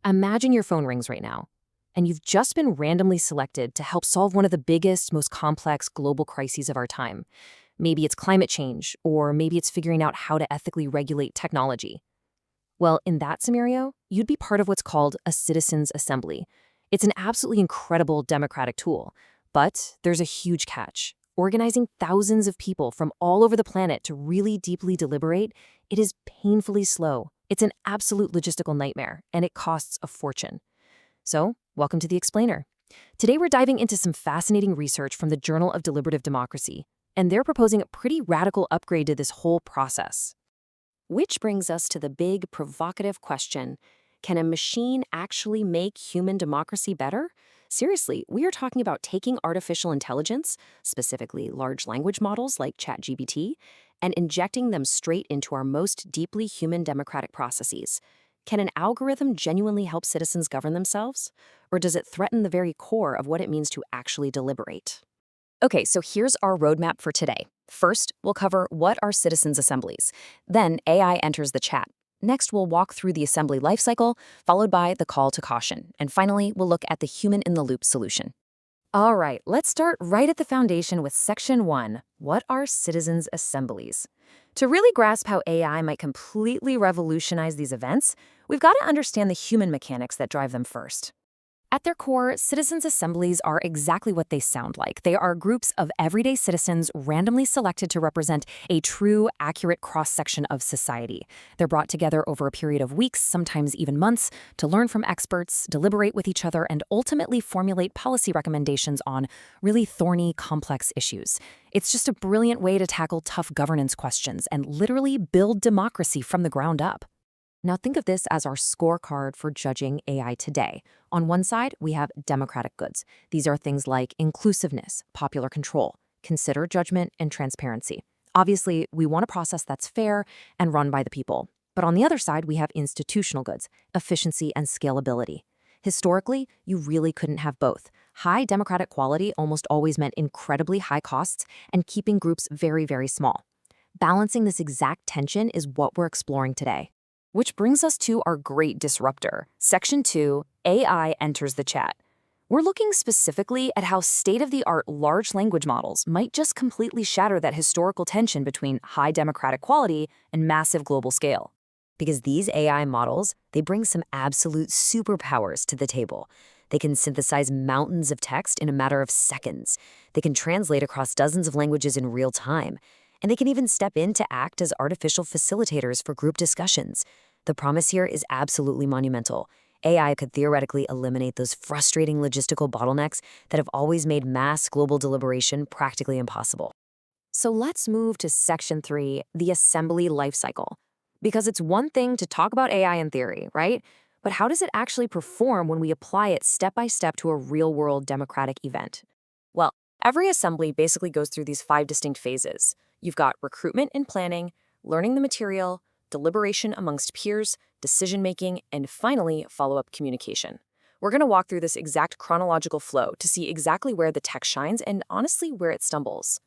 Imagine your phone rings right now, and you've just been randomly selected to help solve one of the biggest, most complex global crises of our time. Maybe it's climate change, or maybe it's figuring out how to ethically regulate technology. Well, in that scenario, you'd be part of what's called a Citizens Assembly. It's an absolutely incredible democratic tool, but there's a huge catch. Organizing thousands of people from all over the planet to really deeply deliberate, it is painfully slow. It's an absolute logistical nightmare, and it costs a fortune. So, welcome to The Explainer. Today we're diving into some fascinating research from the Journal of Deliberative Democracy, and they're proposing a pretty radical upgrade to this whole process. Which brings us to the big, provocative question: can a machine actually make human democracy better? Seriously, we are talking about taking artificial intelligence, specifically large language models like ChatGPT, and injecting them straight into our most deeply human democratic processes. Can an algorithm genuinely help citizens govern themselves? Or does it threaten the very core of what it means to actually deliberate? Okay, so here's our roadmap for today. First, we'll cover what are citizens' assemblies. Then AI enters the chat. Next, we'll walk through the assembly lifecycle, followed by the call to caution. And finally, we'll look at the human-in-the-loop solution. All right, let's start right at the foundation with Section 1. What are citizens' assemblies? To really grasp how AI might completely revolutionize these events, we've got to understand the human mechanics that drive them first. At their core, citizens' assemblies are exactly what they sound like. They are groups of everyday citizens randomly selected to represent a true, accurate cross-section of society. They're brought together over a period of weeks, sometimes even months, to learn from experts, deliberate with each other, and ultimately formulate policy recommendations on really thorny, complex issues. It's just a brilliant way to tackle tough governance questions and literally build democracy from the ground up. Now think of this as our scorecard for judging AI today. On one side, we have democratic goods. These are things like inclusiveness, popular control, consider judgment, and transparency. Obviously, we want a process that's fair and run by the people. But on the other side, we have institutional goods, efficiency and scalability. Historically, you really couldn't have both. High democratic quality almost always meant incredibly high costs and keeping groups very, very small. Balancing this exact tension is what we're exploring today. Which brings us to our great disruptor. Section 2, AI enters the chat. We're looking specifically at how state-of-the-art large language models might just completely shatter that historical tension between high democratic quality and massive global scale. Because these AI models, they bring some absolute superpowers to the table. They can synthesize mountains of text in a matter of seconds. They can translate across dozens of languages in real time. And they can even step in to act as artificial facilitators for group discussions. The promise here is absolutely monumental. AI could theoretically eliminate those frustrating logistical bottlenecks that have always made mass global deliberation practically impossible. So let's move to Section 3, the assembly lifecycle. Because it's one thing to talk about AI in theory, right? But how does it actually perform when we apply it step by step to a real-world democratic event? Well, every assembly basically goes through these 5 distinct phases. You've got recruitment and planning, learning the material, deliberation amongst peers, decision-making, and finally, follow-up communication. We're going to walk through this exact chronological flow to see exactly where the tech shines and honestly where it stumbles.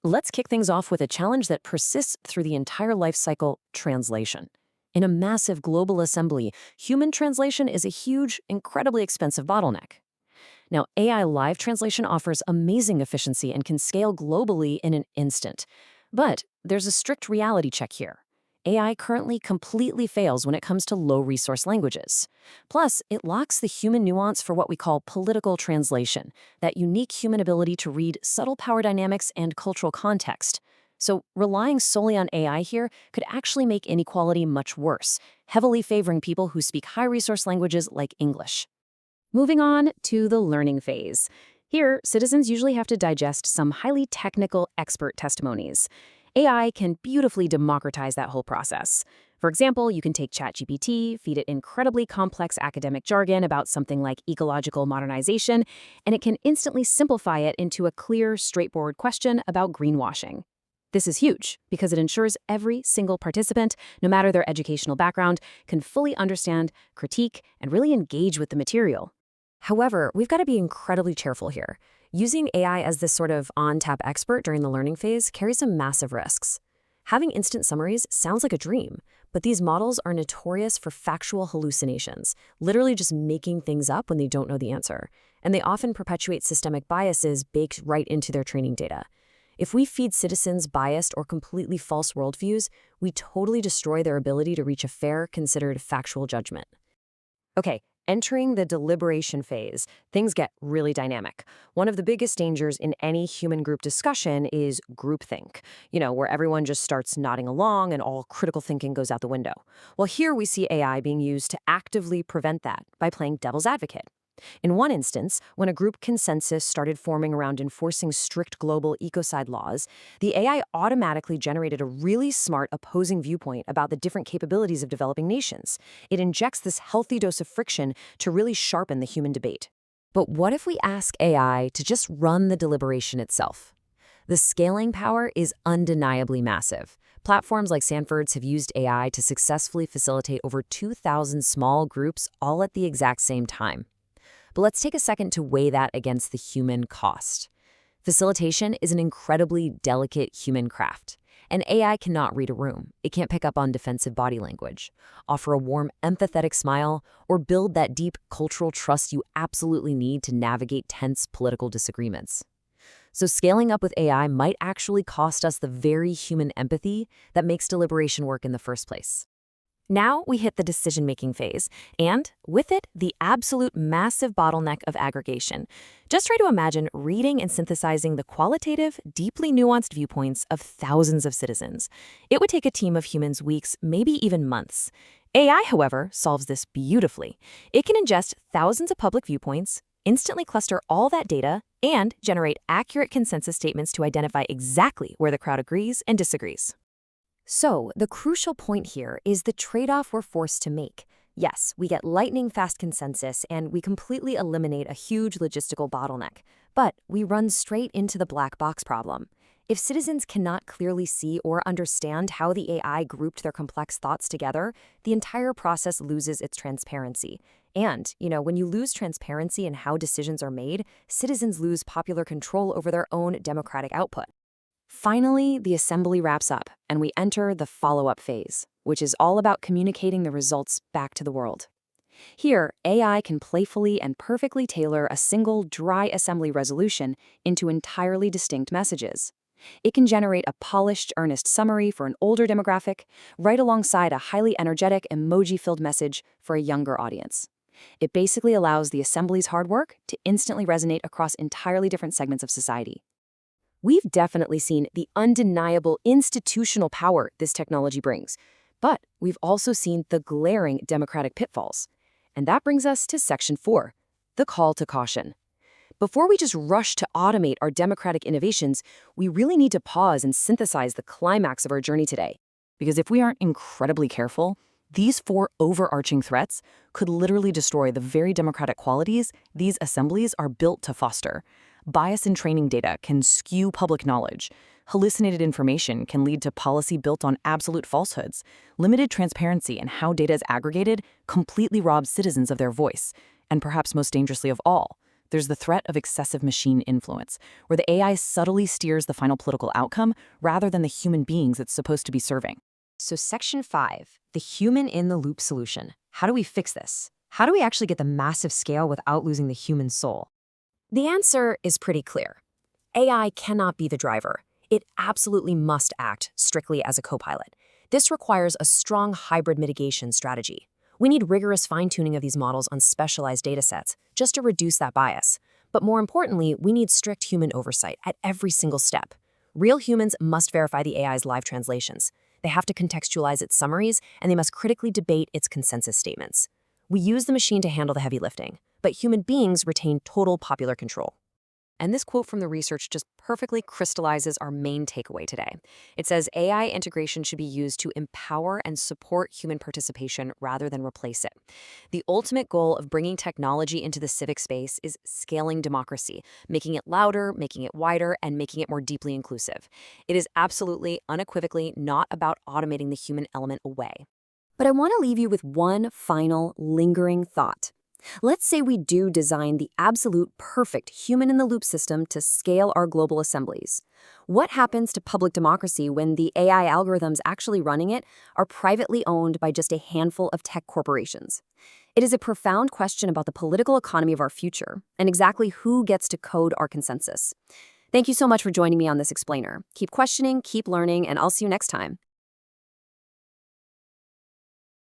Let's kick things off with a challenge that persists through the entire life cycle: translation. In a massive global assembly, human translation is a huge, incredibly expensive bottleneck. Now, AI live translation offers amazing efficiency and can scale globally in an instant. But there's a strict reality check here. AI currently completely fails when it comes to low-resource languages. Plus, it lacks the human nuance for what we call political translation, that unique human ability to read subtle power dynamics and cultural context. So relying solely on AI here could actually make inequality much worse, heavily favoring people who speak high-resource languages like English. Moving on to the learning phase. Here, citizens usually have to digest some highly technical expert testimonies. AI can beautifully democratize that whole process. For example, you can take ChatGPT, feed it incredibly complex academic jargon about something like ecological modernization, and it can instantly simplify it into a clear, straightforward question about greenwashing. This is huge because it ensures every single participant, no matter their educational background, can fully understand, critique, and really engage with the material. However, we've got to be incredibly careful here. Using AI as this sort of on-tap expert during the learning phase carries some massive risks. Having instant summaries sounds like a dream, but these models are notorious for factual hallucinations, literally just making things up when they don't know the answer. And they often perpetuate systemic biases baked right into their training data. If we feed citizens biased or completely false worldviews, we totally destroy their ability to reach a fair, considered, factual judgment. Okay, entering the deliberation phase, things get really dynamic. One of the biggest dangers in any human group discussion is groupthink, where everyone just starts nodding along and all critical thinking goes out the window. Well, here we see AI being used to actively prevent that by playing devil's advocate. In one instance, when a group consensus started forming around enforcing strict global ecocide laws, the AI automatically generated a really smart opposing viewpoint about the different capabilities of developing nations. It injects this healthy dose of friction to really sharpen the human debate. But what if we ask AI to just run the deliberation itself? The scaling power is undeniably massive. Platforms like Sanford's have used AI to successfully facilitate over 2,000 small groups all at the exact same time. But let's take a second to weigh that against the human cost. Facilitation is an incredibly delicate human craft. An AI cannot read a room. It can't pick up on defensive body language, offer a warm, empathetic smile, or build that deep cultural trust you absolutely need to navigate tense political disagreements. So scaling up with AI might actually cost us the very human empathy that makes deliberation work in the first place. Now we hit the decision-making phase, and with it, the absolute massive bottleneck of aggregation. Just try to imagine reading and synthesizing the qualitative, deeply nuanced viewpoints of thousands of citizens. It would take a team of humans weeks, maybe even months. AI, however, solves this beautifully. It can ingest thousands of public viewpoints, instantly cluster all that data, and generate accurate consensus statements to identify exactly where the crowd agrees and disagrees. So, the crucial point here is the trade-off we're forced to make. Yes, we get lightning-fast consensus, and we completely eliminate a huge logistical bottleneck. But we run straight into the black box problem. If citizens cannot clearly see or understand how the AI grouped their complex thoughts together, the entire process loses its transparency. And, when you lose transparency in how decisions are made, citizens lose popular control over their own democratic output. Finally, the assembly wraps up, and we enter the follow-up phase, which is all about communicating the results back to the world. Here, AI can playfully and perfectly tailor a single dry assembly resolution into entirely distinct messages. It can generate a polished, earnest summary for an older demographic, right alongside a highly energetic, emoji-filled message for a younger audience. It basically allows the assembly's hard work to instantly resonate across entirely different segments of society. We've definitely seen the undeniable institutional power this technology brings, but we've also seen the glaring democratic pitfalls. And that brings us to Section 4, the call to caution. Before we just rush to automate our democratic innovations, we really need to pause and synthesize the climax of our journey today. Because if we aren't incredibly careful, these 4 overarching threats could literally destroy the very democratic qualities these assemblies are built to foster. Bias in training data can skew public knowledge. Hallucinated information can lead to policy built on absolute falsehoods. Limited transparency in how data is aggregated completely robs citizens of their voice. And perhaps most dangerously of all, there's the threat of excessive machine influence, where the AI subtly steers the final political outcome rather than the human beings it's supposed to be serving. So Section 5, the human-in-the-loop solution. How do we fix this? How do we actually get the massive scale without losing the human soul? The answer is pretty clear. AI cannot be the driver. It absolutely must act strictly as a co-pilot. This requires a strong hybrid mitigation strategy. We need rigorous fine-tuning of these models on specialized datasets just to reduce that bias. But more importantly, we need strict human oversight at every single step. Real humans must verify the AI's live translations. They have to contextualize its summaries, and they must critically debate its consensus statements. We use the machine to handle the heavy lifting, but human beings retain total popular control. And this quote from the research just perfectly crystallizes our main takeaway today. It says AI integration should be used to empower and support human participation rather than replace it. The ultimate goal of bringing technology into the civic space is scaling democracy, making it louder, making it wider, and making it more deeply inclusive. It is absolutely, unequivocally not about automating the human element away. But I want to leave you with one final, lingering thought. Let's say we do design the absolute perfect human-in-the-loop system to scale our global assemblies. What happens to public democracy when the AI algorithms actually running it are privately owned by just a handful of tech corporations? It is a profound question about the political economy of our future and exactly who gets to code our consensus. Thank you so much for joining me on this explainer. Keep questioning, keep learning, and I'll see you next time.